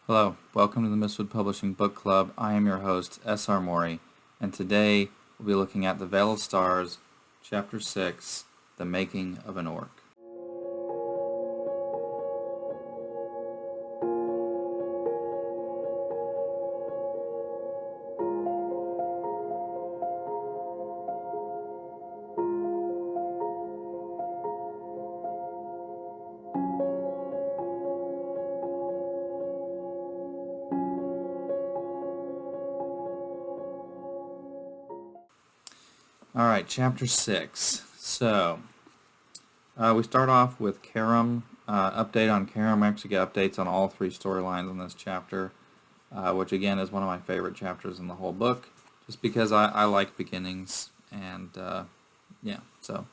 Hello, welcome to the Mistwood Publishing Book Club. I am your host, S.R. Mowry, and today we'll be looking at The Veil of Stars, Chapter 6, The Making of an Orc. Alright, Chapter 6. So, we start off with Karam. Update on Karam. We actually get updates on all three storylines in this chapter, which again is one of my favorite chapters in the whole book, just because I like beginnings, and yeah, so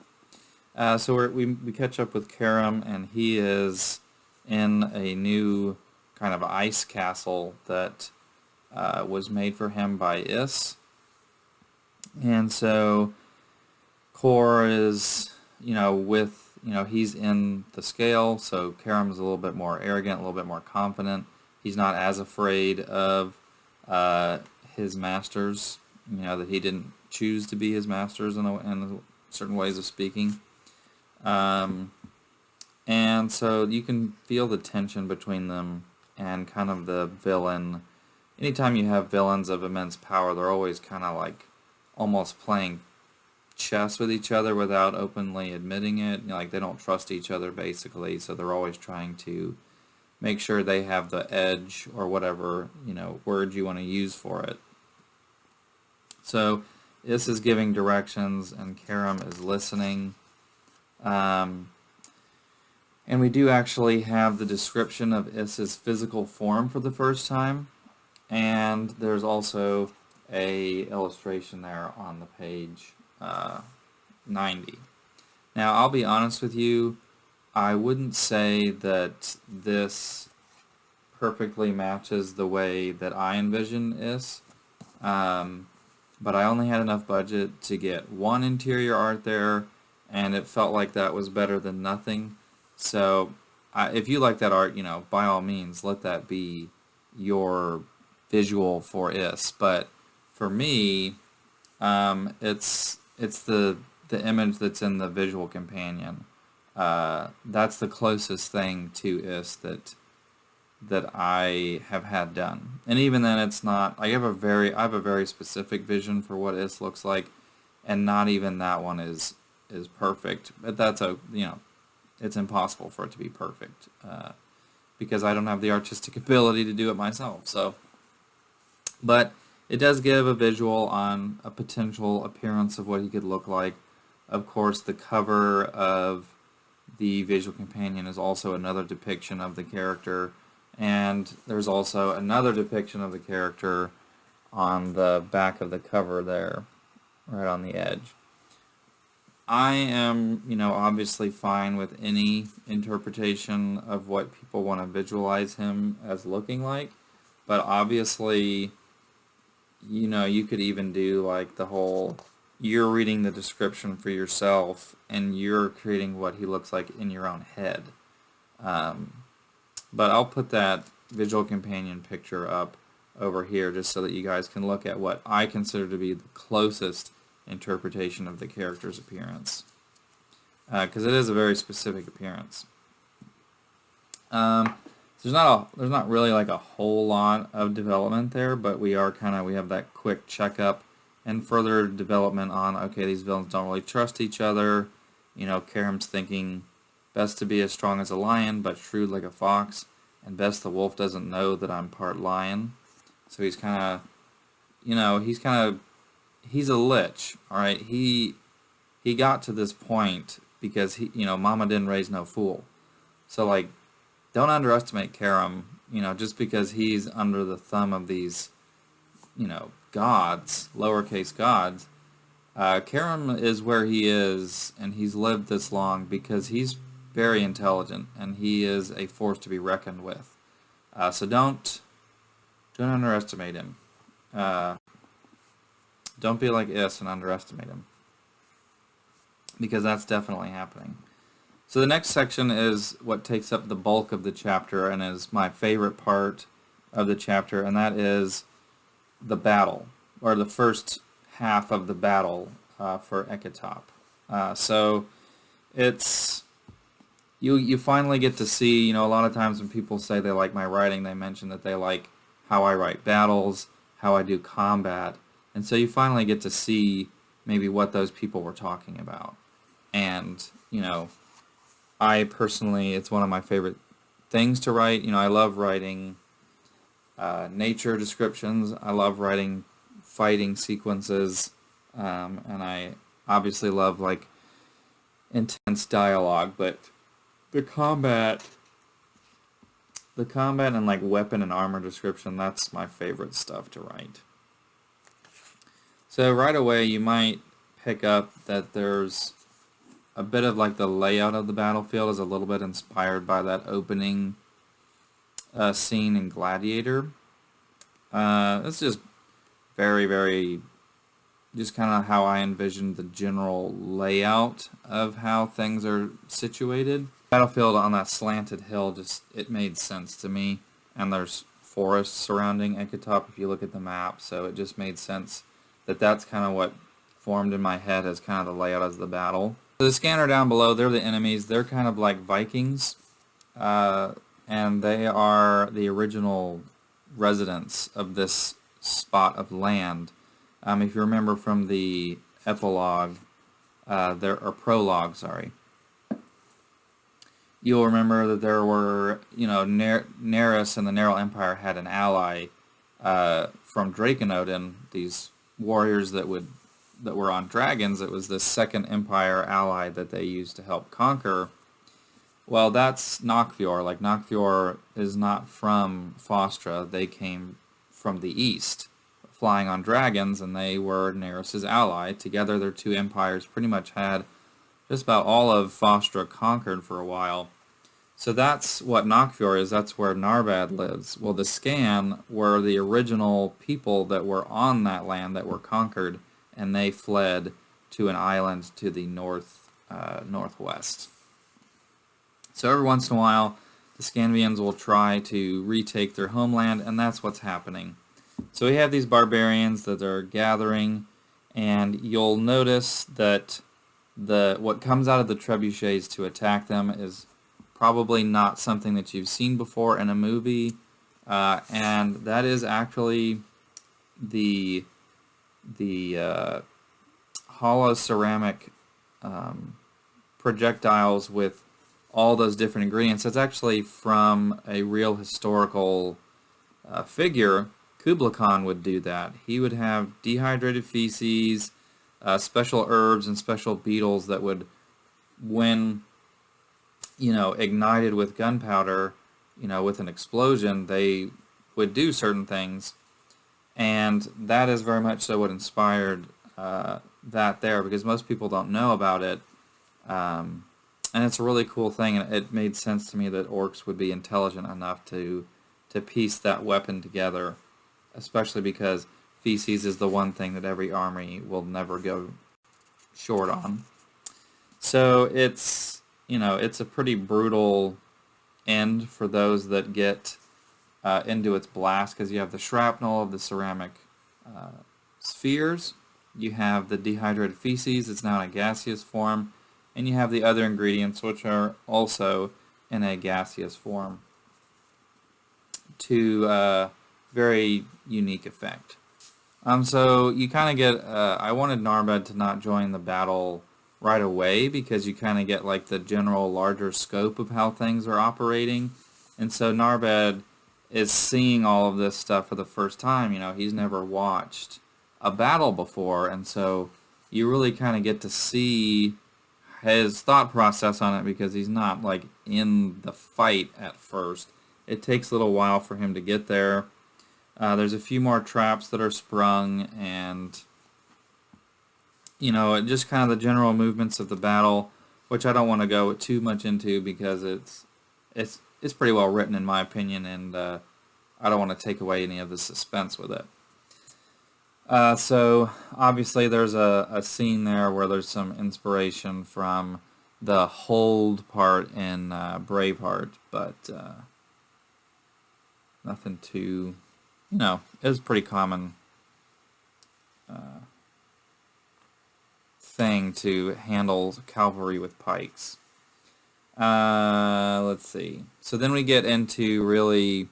we catch up with Karam, and he is in a new kind of ice castle that was made for him by Is. And so Kor is, he's in the scale, so Karam's a little bit more arrogant, a little bit more confident. He's not as afraid of his masters, that he didn't choose to be his masters in certain ways of speaking. And so you can feel the tension between them and kind of the villain. Anytime you have villains of immense power, they're always kind of like almost playing chess with each other without openly admitting it. Like they don't trust each other basically, so they're always trying to make sure they have the edge or whatever, word you want to use for it. So Is is giving directions and Karam is listening. And we do actually have the description of Is's physical form for the first time, and there's also a illustration there on the page 90. Now, I'll be honest with you, I wouldn't say that this perfectly matches the way that I envision Is, but I only had enough budget to get one interior art there, and it felt like that was better than nothing. So, if you like that art, by all means, let that be your visual for Is. But for me, it's the image that's in the visual companion. That's the closest thing to Is that I have had done. And even then, it's not. I have a very specific vision for what Is looks like, and not even that one is perfect. But that's it's impossible for it to be perfect because I don't have the artistic ability to do it myself. So, but it does give a visual on a potential appearance of what he could look like. Of course, the cover of the visual companion is also another depiction of the character, and there's also another depiction of the character on the back of the cover there, right on the edge. I am, obviously fine with any interpretation of what people want to visualize him as looking like, but obviously, you could even do like the whole, you're reading the description for yourself and you're creating what he looks like in your own head. But I'll put that visual companion picture up over here just so that you guys can look at what I consider to be the closest interpretation of the character's appearance, because it is a very specific appearance. There's not really like a whole lot of development there, but we have that quick checkup and further development on, okay, these villains don't really trust each other. Karam's thinking best to be as strong as a lion but shrewd like a fox, and best the wolf doesn't know that I'm part lion. So he's he's a lich, all right. He got to this point because Mama didn't raise no fool. So like, don't underestimate Karam. Just because he's under the thumb of these, gods, lowercase gods. Karam is where he is, and he's lived this long because he's very intelligent, and he is a force to be reckoned with. So don't underestimate him. Don't be like Is and underestimate him, because that's definitely happening. So the next section is what takes up the bulk of the chapter and is my favorite part of the chapter, and that is the battle, or the first half of the battle for Ekatop. So it's you finally get to see, a lot of times when people say they like my writing, they mention that they like how I write battles, how I do combat, and so you finally get to see maybe what those people were talking about. And, I personally, it's one of my favorite things to write. I love writing nature descriptions. I love writing fighting sequences, and I obviously love like intense dialogue. But the combat, and like weapon and armor description, that's my favorite stuff to write. So right away, you might pick up that there's a bit of like the layout of the battlefield is a little bit inspired by that opening scene in Gladiator. It's just very, very, just kind of how I envisioned the general layout of how things are situated. Battlefield on that slanted hill, it made sense to me. And there's forests surrounding Ekatop if you look at the map, so it just made sense that that's kind of what formed in my head as kind of the layout of the battle. So the scanner down below, they're the enemies. They're kind of like Vikings, and they are the original residents of this spot of land. If you remember from the epilogue, or prologue, sorry, you'll remember that there were, Neris and the Narrow Empire had an ally from Drakenodin, these warriors that were on dragons. It was the Second Empire ally that they used to help conquer. Well, that's Nokfior. Like, Nokfior is not from Fostra. They came from the east, flying on dragons, and they were Neris's ally. Together, their two empires pretty much had just about all of Fostra conquered for a while. So that's what Nokfior is. That's where Narbad lives. Well, the Scan were the original people that were on that land that were conquered, and they fled to an island to the northwest. So every once in a while, the Scanvians will try to retake their homeland, and that's what's happening. So we have these barbarians that are gathering, and you'll notice that what comes out of the trebuchets to attack them is probably not something that you've seen before in a movie, and that is actually the hollow ceramic projectiles with all those different ingredients. It's actually from a real historical figure. Kublai Khan would do that. He would have dehydrated feces, special herbs, and special beetles that would, when ignited with gunpowder, with an explosion, they would do certain things. And that is very much so what inspired that there, because most people don't know about it. And it's a really cool thing, and it made sense to me that orcs would be intelligent enough to piece that weapon together, especially because feces is the one thing that every army will never go short on. So it's a pretty brutal end for those that get into its blast, because you have the shrapnel of the ceramic spheres, you have the dehydrated feces, it's now in a gaseous form, and you have the other ingredients, which are also in a gaseous form, to very unique effect. So you kind of get, I wanted Narbad to not join the battle right away, because you kind of get like the general larger scope of how things are operating. And so Narbad is seeing all of this stuff for the first time. He's never watched a battle before, and so you really kind of get to see his thought process on it, because he's not like in the fight at first. It takes a little while for him to get there. There's a few more traps that are sprung, and just kind of the general movements of the battle, which I don't want to go too much into, because it's pretty well written in my opinion, and I don't want to take away any of the suspense with it. So obviously there's a scene there where there's some inspiration from the hold part in Braveheart, but Nothing too, it was a pretty common thing to handle cavalry with pikes. Let's see. So then we get into really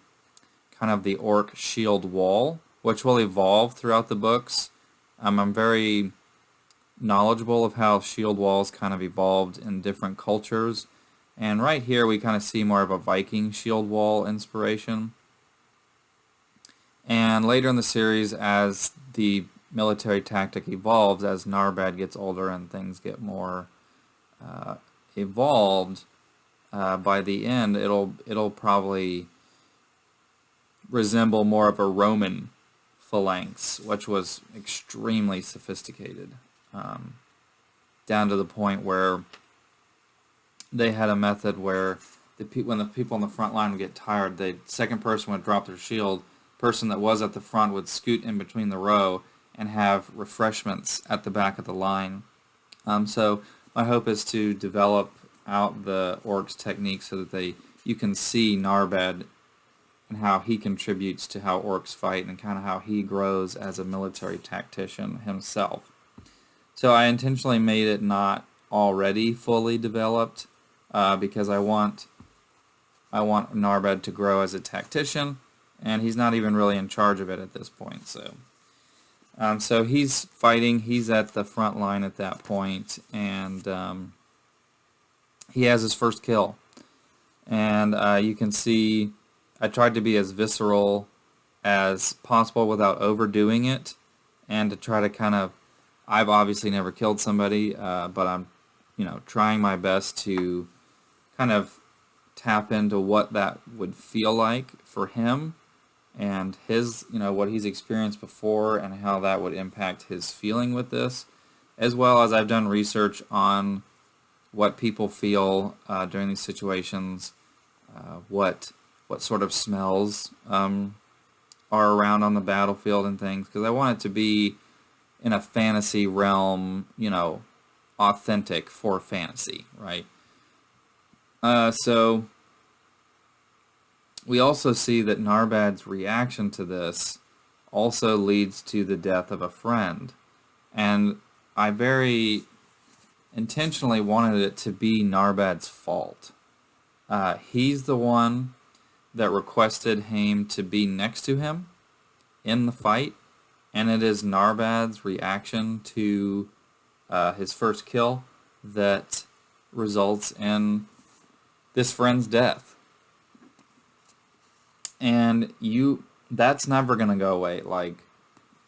kind of the orc shield wall, which will evolve throughout the books. I'm very knowledgeable of how shield walls kind of evolved in different cultures. And right here we kind of see more of a Viking shield wall inspiration. And later in the series, as the military tactic evolves, as Narbad gets older and things get more evolved, by the end it'll probably resemble more of a Roman phalanx, which was extremely sophisticated, down to the point where they had a method where when the people on the front line would get tired, the second person would drop their shield. The person that was at the front would scoot in between the row and have refreshments at the back of the line. So my hope is to develop out the orcs' techniques so that you can see Narbad and how he contributes to how orcs fight and kind of how he grows as a military tactician himself. So I intentionally made it not already fully developed because I want Narbad to grow as a tactician, and he's not even really in charge of it at this point. So he's fighting. He's at the front line at that point, and he has his first kill. And you can see I tried to be as visceral as possible without overdoing it, and to try to kind of, I've obviously never killed somebody, but I'm, trying my best to kind of tap into what that would feel like for him and his, what he's experienced before and how that would impact his feeling with this, as well as I've done research on what people feel during these situations, what sort of smells are around on the battlefield and things, because I want it to be in a fantasy realm, authentic for fantasy, right? So we also see that Narbad's reaction to this also leads to the death of a friend, and I very intentionally wanted it to be Narbad's fault. He's the one that requested Haim to be next to him in the fight, and it is Narbad's reaction to his first kill that results in this friend's death. And that's never going to go away. Like,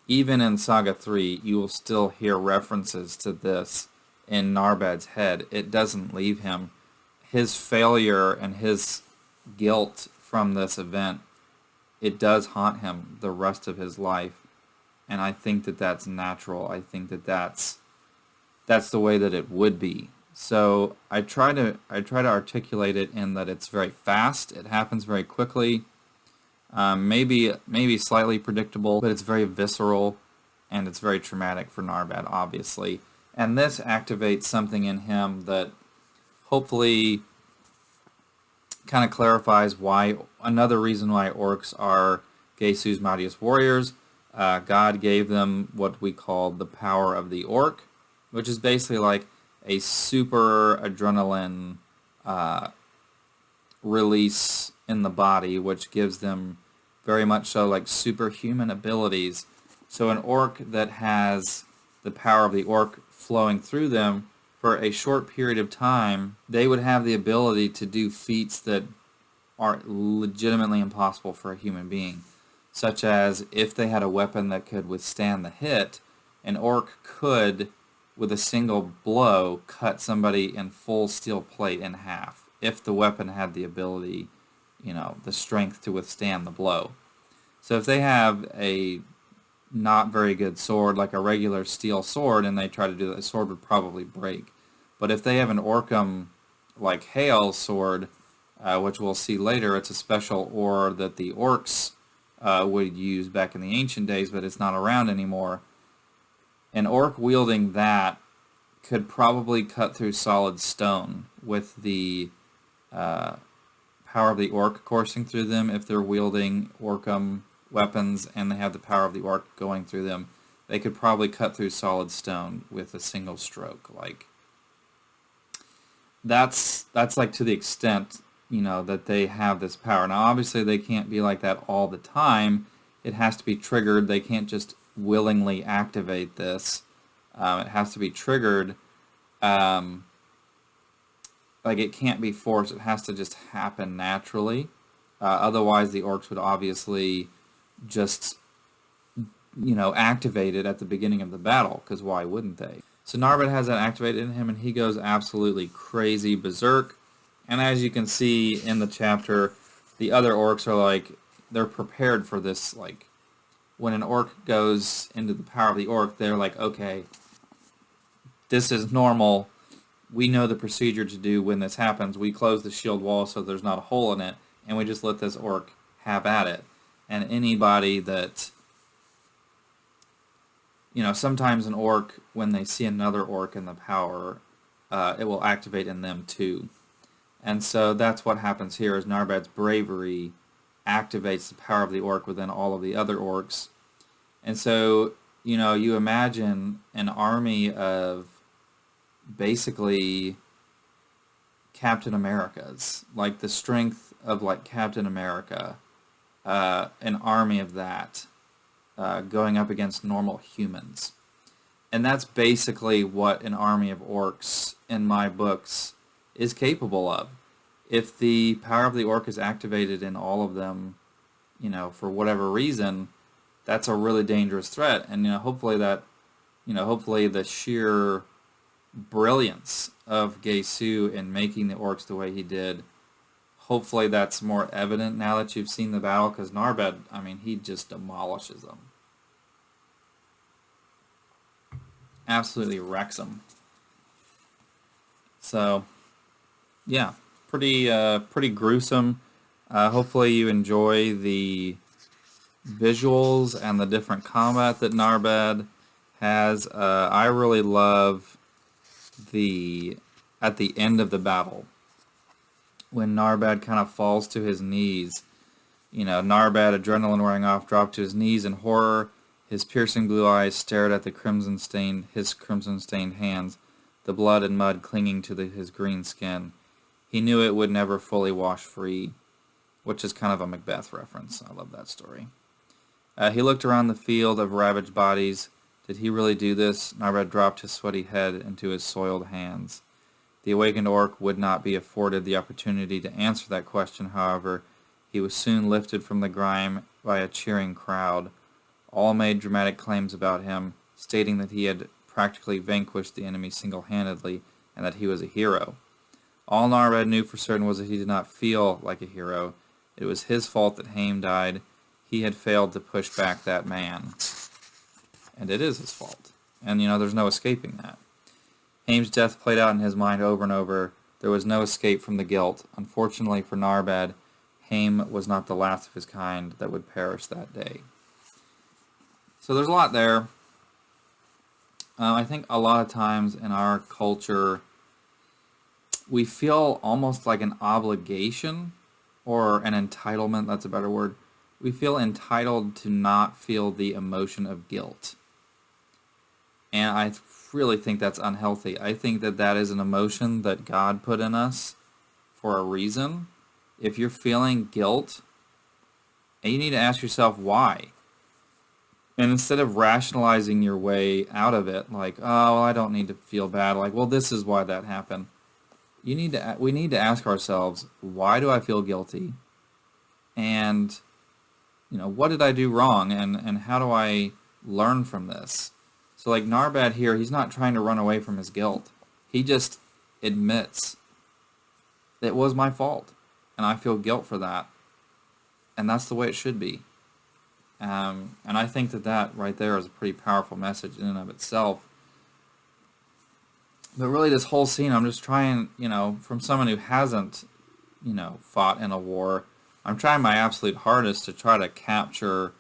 even in Saga 3, you will still hear references to this in Narbad's head. It doesn't leave him. His failure and his guilt from this event, it does haunt him the rest of his life. And I think that that's natural. I think that that's the way that it would be. So I try to articulate it in that it's very fast. It happens very quickly. Maybe slightly predictable, but it's very visceral, and it's very traumatic for Narbad, obviously. And this activates something in him that hopefully kind of clarifies another reason why orcs are Gesu's mightiest warriors. God gave them what we call the power of the orc, which is basically like a super adrenaline release in the body, which gives them very much so like superhuman abilities. So an orc that has the power of the orc flowing through them for a short period of time, they would have the ability to do feats that are legitimately impossible for a human being, such as if they had a weapon that could withstand the hit, an orc could, with a single blow, cut somebody in full steel plate in half, if the weapon had the ability, the strength to withstand the blow. So if they have a not very good sword, like a regular steel sword, and they try to do that, the sword would probably break. But if they have an Orcum like Hail sword, which we'll see later, it's a special ore that the orcs would use back in the ancient days, but it's not around anymore. An orc wielding that could probably cut through solid stone with the power power of the orc coursing through them, if they're wielding orcum weapons and they have the power of the orc going through them, they could probably cut through solid stone with a single stroke. Like, that's like to the extent, that they have this power. Now, obviously, they can't be like that all the time. It has to be triggered. They can't just willingly activate this. It has to be triggered. Like, it can't be forced. It has to just happen naturally. Otherwise, the orcs would obviously just, activate it at the beginning of the battle, because why wouldn't they? So Narbad has that activated in him, and he goes absolutely crazy berserk. And as you can see in the chapter, the other orcs are like, they're prepared for this. Like, when an orc goes into the power of the orc, they're like, okay, this is normal. We know the procedure to do when this happens. We close the shield wall so there's not a hole in it, and we just let this orc have at it. And anybody that, sometimes an orc, when they see another orc in the power, it will activate in them too. And so that's what happens here, is Narbad's bravery activates the power of the orc within all of the other orcs. And so, you imagine an army of basically Captain Americas, like the strength of like Captain America, an army of that, going up against normal humans. And that's basically what an army of orcs in my books is capable of. If the power of the orc is activated in all of them, for whatever reason, that's a really dangerous threat. And hopefully the sheer brilliance of Gesu in making the orcs the way he did, hopefully that's more evident now that you've seen the battle, because Narbad, he just demolishes them. Absolutely wrecks them. So, yeah, pretty gruesome. Hopefully you enjoy the visuals and the different combat that Narbad has. I really love at the end of the battle, when Narbad kind of falls to his knees. Narbad, adrenaline wearing off, dropped to his knees in horror. His piercing blue eyes stared at his crimson-stained hands, the blood and mud clinging to his green skin. He knew it would never fully wash free, which is kind of a Macbeth reference. I love that story. He looked around the field of ravaged bodies. Did he really do this? Narbad dropped his sweaty head into his soiled hands. The awakened orc would not be afforded the opportunity to answer that question, however. He was soon lifted from the grime by a cheering crowd. All made dramatic claims about him, stating that he had practically vanquished the enemy single-handedly and that he was a hero. All Narbad knew for certain was that he did not feel like a hero. It was his fault that Haim died. He had failed to push back that man. And it is his fault. And, there's no escaping that. Haim's death played out in his mind over and over. There was no escape from the guilt. Unfortunately for Narbad, Haim was not the last of his kind that would perish that day. So there's a lot there. I think a lot of times in our culture, we feel almost like an obligation, or an entitlement, that's a better word. We feel entitled to not feel the emotion of guilt. And I really think that's unhealthy. I think that is an emotion that God put in us for a reason. If you're feeling guilt, and you need to ask yourself why. And instead of rationalizing your way out of it, like, oh, well, I don't need to feel bad, like, well, this is why that happened. We need to ask ourselves, why do I feel guilty? And, what did I do wrong? And how do I learn from this? So like Narbad here, he's not trying to run away from his guilt. He just admits, it was my fault, and I feel guilt for that. And that's the way it should be. And I think that right there is a pretty powerful message in and of itself. But really this whole scene, I'm just trying, from someone who hasn't, fought in a war, I'm trying my absolute hardest to try to capture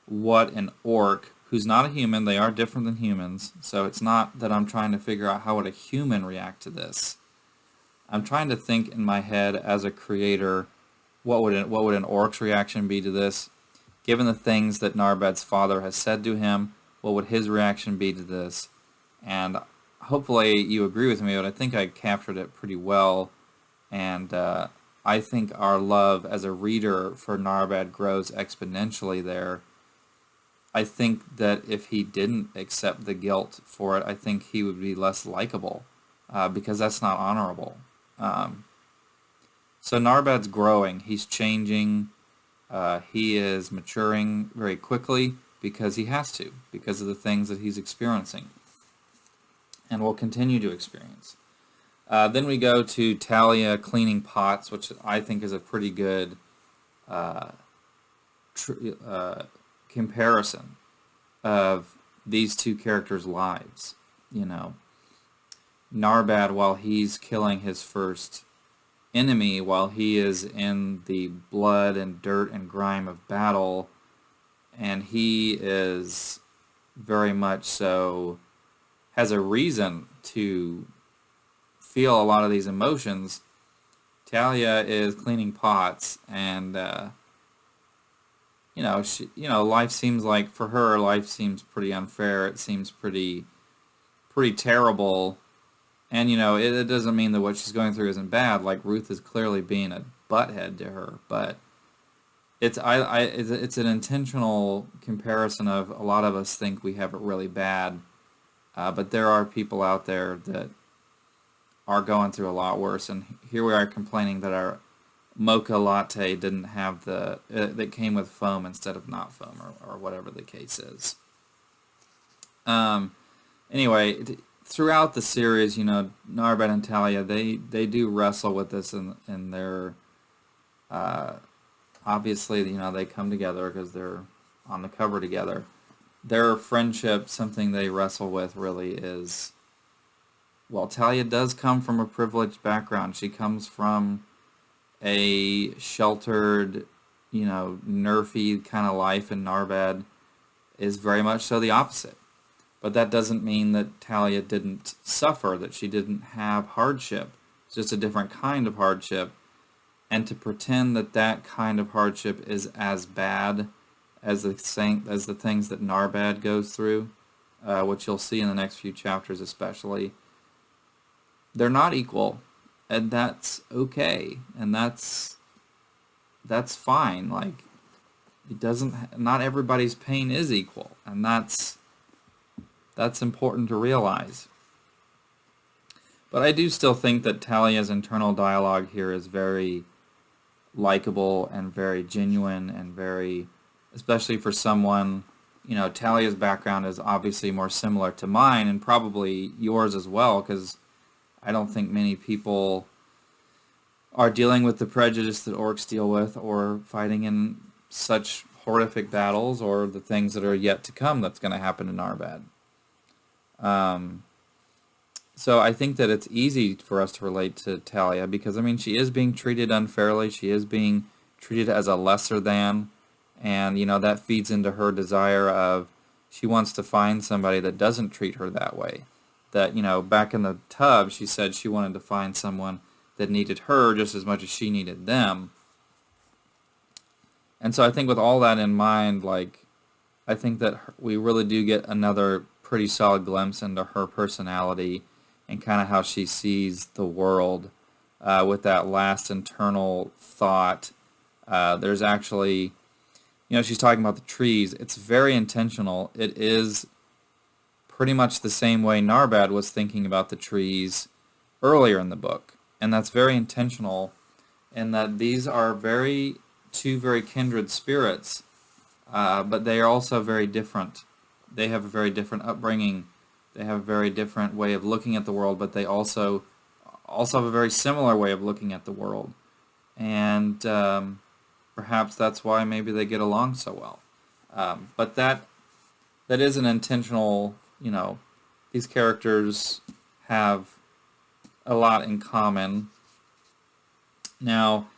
what an orc, who's not a human, they are different than humans, so it's not that I'm trying to figure out how would a human react to this. I'm trying to think in my head as a creator, what would an orc's reaction be to this? Given the things that Narbad's father has said to him, what would his reaction be to this? And hopefully you agree with me, but I think I captured it pretty well. And I think our love as a reader for Narbad grows exponentially there. I think that if he didn't accept the guilt for it, I think he would be less likable, because that's not honorable. So Narbad's growing. He's changing. He is maturing very quickly because he has to, because of the things that he's experiencing and will continue to experience. Then we go to Talia cleaning pots, which I think is a pretty good comparison of these two characters' lives. You know, Narbad, while he's killing his first enemy, while he is in the blood and dirt and grime of battle, and he is very much so has a reason to feel a lot of these emotions. Talia is cleaning pots, and life seems like, for her, life seems pretty unfair. It seems pretty terrible. And, it doesn't mean that what she's going through isn't bad. Like, Ruth is clearly being a butthead to her. But it's an intentional comparison of, a lot of us think we have it really bad. But there are people out there that are going through a lot worse. And here we are complaining that our mocha latte didn't have that came with foam instead of not foam, or whatever the case is. Anyway, throughout the series, Narbad and Talia, they do wrestle with this in their, obviously, they come together because they're on the cover together. Their friendship, something they wrestle with really is, well, Talia does come from a privileged background. She comes from a sheltered, nerfy kind of life, and Narbad is very much so the opposite. But that doesn't mean that Talia didn't suffer, that she didn't have hardship. It's just a different kind of hardship. And to pretend that that kind of hardship is as bad as the things that Narbad goes through, which you'll see in the next few chapters especially, they're not equal, and that's okay, and that's fine. Like, not everybody's pain is equal, and that's important to realize. But I do still think that Talia's internal dialogue here is very likable and very genuine, and very, especially for someone, Talia's background is obviously more similar to mine, and probably yours as well, because I don't think many people are dealing with the prejudice that orcs deal with, or fighting in such horrific battles, or the things that are yet to come that's going to happen in Narbad. So I think that it's easy for us to relate to Talia, because, she is being treated unfairly. She is being treated as a lesser than, and, that feeds into her desire of, she wants to find somebody that doesn't treat her that way. That, back in the tub, she said she wanted to find someone that needed her just as much as she needed them. And so I think with all that in mind, I think that we really do get another pretty solid glimpse into her personality and kind of how she sees the world, with that last internal thought. There's actually, she's talking about the trees. It's very intentional. It is pretty much the same way Narbad was thinking about the trees earlier in the book. And that's very intentional, in that these are two very kindred spirits, but they are also very different. They have a very different upbringing. They have a very different way of looking at the world, but they also have a very similar way of looking at the world. And perhaps that's why maybe they get along so well. But that is an intentional, these characters have a lot in common. Now,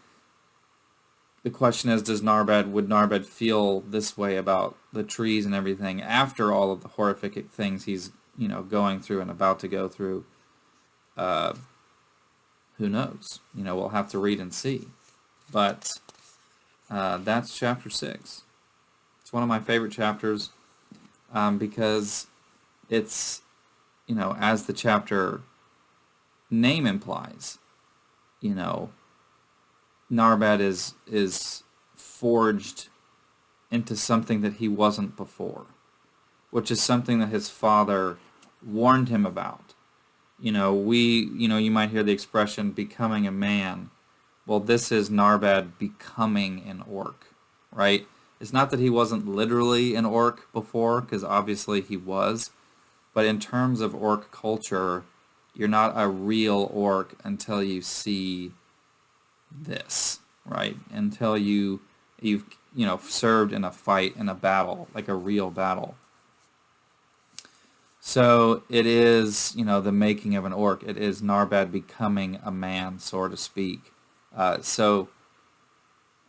the question is, would Narbad feel this way about the trees and everything after all of the horrific things he's, going through and about to go through? Who knows? We'll have to read and see. But that's chapter 6. It's one of my favorite chapters because it's, as the chapter name implies, Narbad is forged into something that he wasn't before, which is something that his father warned him about. You might hear the expression becoming a man. Well, this is Narbad becoming an orc, right? It's not that he wasn't literally an orc before, because obviously he was, but in terms of orc culture, you're not a real orc until you see this, right? Until you've served in a fight, in a battle, like a real battle. So it is, the making of an orc. It is Narbad becoming a man, so to speak. So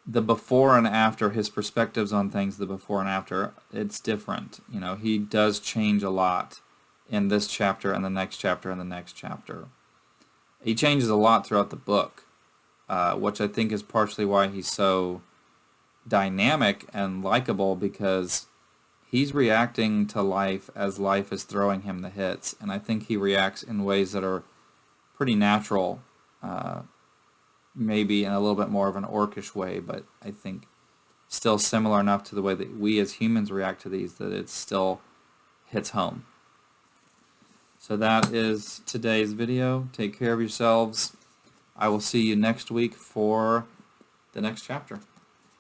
the before and after, his perspectives on things, the before and after, it's different. He does change a lot in this chapter and the next chapter and the next chapter. He changes a lot throughout the book, which I think is partially why he's so dynamic and likable, because he's reacting to life as life is throwing him the hits, and I think he reacts in ways that are pretty natural, maybe in a little bit more of an orcish way, but I think still similar enough to the way that we as humans react to these that it still hits home. So that is today's video. Take care of yourselves. I will see you next week for the next chapter.